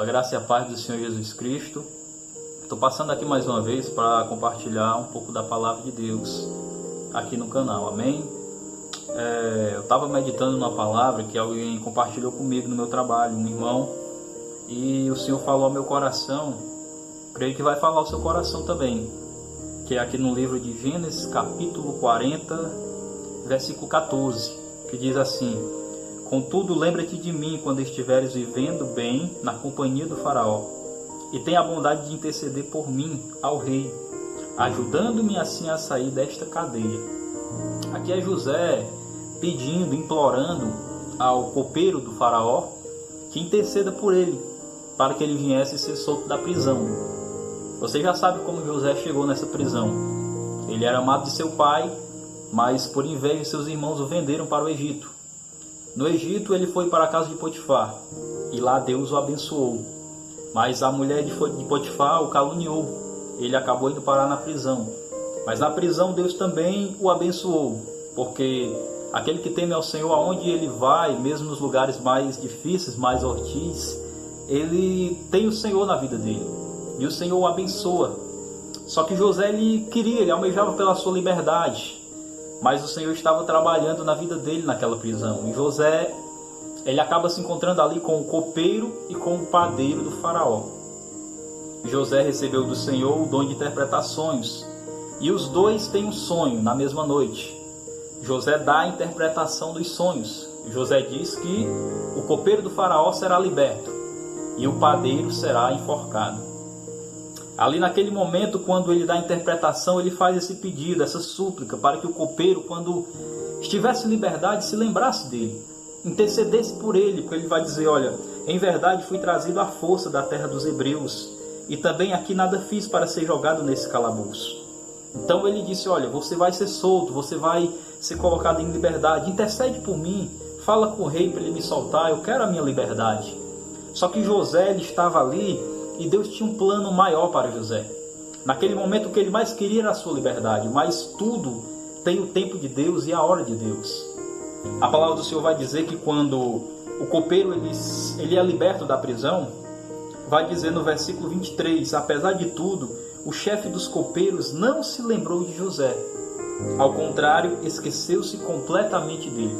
A graça e a paz do Senhor Jesus Cristo. Estou passando aqui mais uma vez para compartilhar um pouco da palavra de Deus aqui no canal, amém? Eu estava meditando numa palavra que alguém compartilhou comigo no meu trabalho, um irmão, e o Senhor falou ao meu coração, creio que vai falar ao seu coração também, que é aqui no livro de Gênesis, capítulo 40, versículo 14, que diz assim: contudo, lembra-te de mim quando estiveres vivendo bem na companhia do faraó, e tenha a bondade de interceder por mim ao rei, ajudando-me assim a sair desta cadeia. Aqui é José pedindo, implorando ao copeiro do faraó que interceda por ele, para que ele viesse ser solto da prisão. Você já sabe como José chegou nessa prisão. Ele era amado de seu pai, mas por inveja seus irmãos o venderam para o Egito. No Egito ele foi para a casa de Potifar, e lá Deus o abençoou. Mas a mulher de Potifar o caluniou, ele acabou indo parar na prisão. Mas na prisão Deus também o abençoou, porque aquele que teme ao Senhor, aonde ele vai, mesmo nos lugares mais difíceis, mais hostis, ele tem o Senhor na vida dele, e o Senhor o abençoa. Só que José, ele almejava pela sua liberdade, mas o Senhor estava trabalhando na vida dele naquela prisão. E José, ele acaba se encontrando ali com o copeiro e com o padeiro do faraó. José recebeu do Senhor o dom de interpretar sonhos, e os dois têm um sonho na mesma noite. José dá a interpretação dos sonhos. José diz que o copeiro do faraó será liberto e o padeiro será enforcado. Ali naquele momento, quando ele dá a interpretação, ele faz esse pedido, essa súplica, para que o copeiro, quando estivesse em liberdade, se lembrasse dele, intercedesse por ele, porque ele vai dizer: olha, em verdade fui trazido à força da terra dos hebreus, e também aqui nada fiz para ser jogado nesse calabouço. Então ele disse: olha, você vai ser solto, você vai ser colocado em liberdade, intercede por mim, fala com o rei para ele me soltar, eu quero a minha liberdade. Só que José, ele estava ali, e Deus tinha um plano maior para José. Naquele momento, o que ele mais queria era a sua liberdade, mas tudo tem o tempo de Deus e a hora de Deus. A palavra do Senhor vai dizer que quando o copeiro ele é liberto da prisão, vai dizer no versículo 23, apesar de tudo, o chefe dos copeiros não se lembrou de José. Ao contrário, esqueceu-se completamente dele.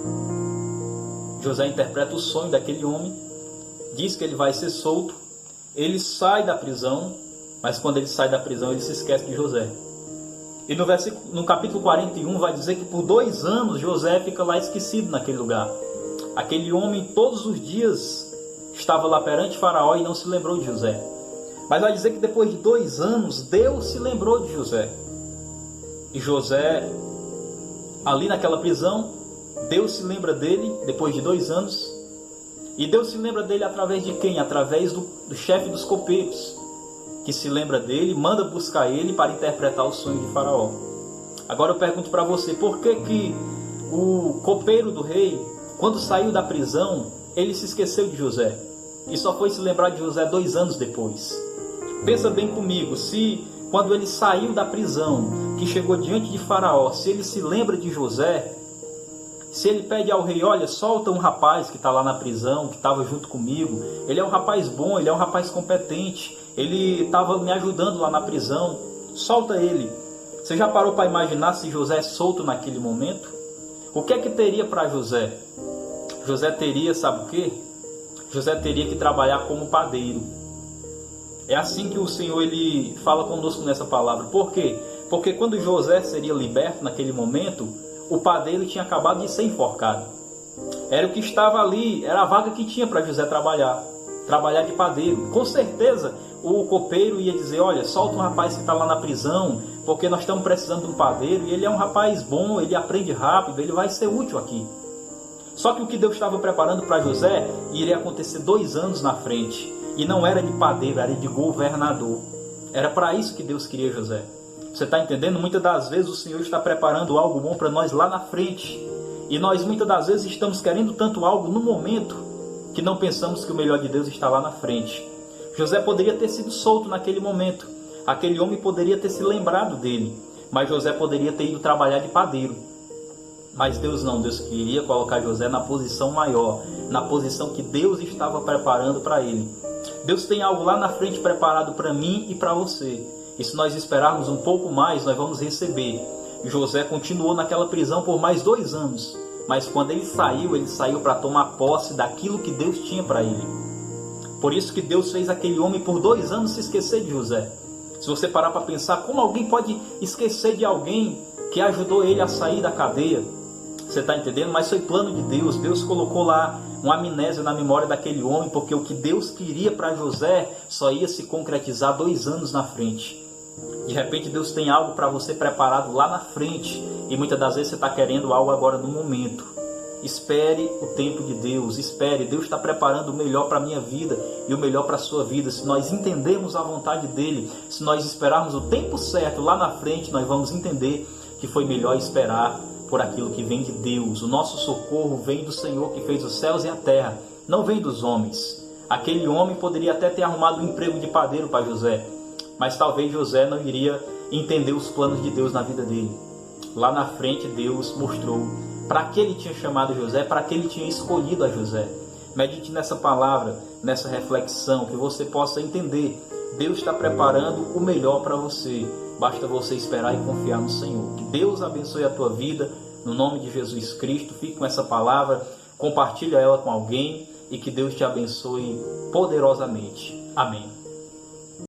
José interpreta o sonho daquele homem, diz que ele vai ser solto, ele sai da prisão, mas quando ele sai da prisão, ele se esquece de José. E no capítulo 41 vai dizer que por 2 anos José fica lá esquecido naquele lugar. Aquele homem todos os dias estava lá perante Faraó e não se lembrou de José. Mas vai dizer que depois de 2 anos, Deus se lembrou de José. E José, ali naquela prisão, Deus se lembra dele depois de 2 anos. E Deus se lembra dele através de quem? Através do chefe dos copeiros, que se lembra dele, manda buscar ele para interpretar o sonho de Faraó. Agora eu pergunto para você, por que o copeiro do rei, quando saiu da prisão, ele se esqueceu de José? E só foi se lembrar de José 2 anos depois. Pensa bem comigo, se quando ele saiu da prisão, que chegou diante de Faraó, se ele se lembra de José, se ele pede ao rei: olha, solta um rapaz que está lá na prisão, que estava junto comigo, ele é um rapaz bom, ele é um rapaz competente, ele estava me ajudando lá na prisão, solta ele. Você já parou para imaginar se José é solto naquele momento? O que é que teria para José? José teria, sabe o quê? José teria que trabalhar como padeiro. É assim que o Senhor ele fala conosco nessa palavra. Por quê? Porque quando José seria liberto naquele momento, o padeiro tinha acabado de ser enforcado. Era o que estava ali, era a vaga que tinha para José trabalhar de padeiro. Com certeza o copeiro ia dizer: olha, solta um rapaz que está lá na prisão, porque nós estamos precisando de um padeiro, e ele é um rapaz bom, ele aprende rápido, ele vai ser útil aqui. Só que o que Deus estava preparando para José iria acontecer 2 anos na frente, e não era de padeiro, era de governador. Era para isso que Deus queria José. Você está entendendo? Muitas das vezes o Senhor está preparando algo bom para nós lá na frente. E nós muitas das vezes estamos querendo tanto algo no momento que não pensamos que o melhor de Deus está lá na frente. José poderia ter sido solto naquele momento. Aquele homem poderia ter se lembrado dele. Mas José poderia ter ido trabalhar de padeiro. Mas Deus não. Deus queria colocar José na posição maior. Na posição que Deus estava preparando para ele. Deus tem algo lá na frente preparado para mim e para você. E se nós esperarmos um pouco mais, nós vamos receber. José continuou naquela prisão por mais 2 anos. Mas quando ele saiu para tomar posse daquilo que Deus tinha para ele. Por isso que Deus fez aquele homem por 2 anos se esquecer de José. Se você parar para pensar, como alguém pode esquecer de alguém que ajudou ele a sair da cadeia? Você está entendendo? Mas foi plano de Deus. Deus colocou lá uma amnésia na memória daquele homem, porque o que Deus queria para José só ia se concretizar 2 anos na frente. De repente Deus tem algo para você preparado lá na frente, e muitas das vezes você está querendo algo agora no momento. Espere o tempo de Deus, espere. Deus está preparando o melhor para a minha vida e o melhor para a sua vida. Se nós entendermos a vontade dEle, se nós esperarmos o tempo certo lá na frente, nós vamos entender que foi melhor esperar por aquilo que vem de Deus. O nosso socorro vem do Senhor que fez os céus e a terra, não vem dos homens. Aquele homem poderia até ter arrumado um emprego de padeiro para José, mas talvez José não iria entender os planos de Deus na vida dele. Lá na frente Deus mostrou para que ele tinha chamado José, para que ele tinha escolhido a José. Medite nessa palavra, nessa reflexão, que você possa entender. Deus está preparando o melhor para você. Basta você esperar e confiar no Senhor. Que Deus abençoe a tua vida, no nome de Jesus Cristo. Fique com essa palavra, compartilha ela com alguém e que Deus te abençoe poderosamente. Amém.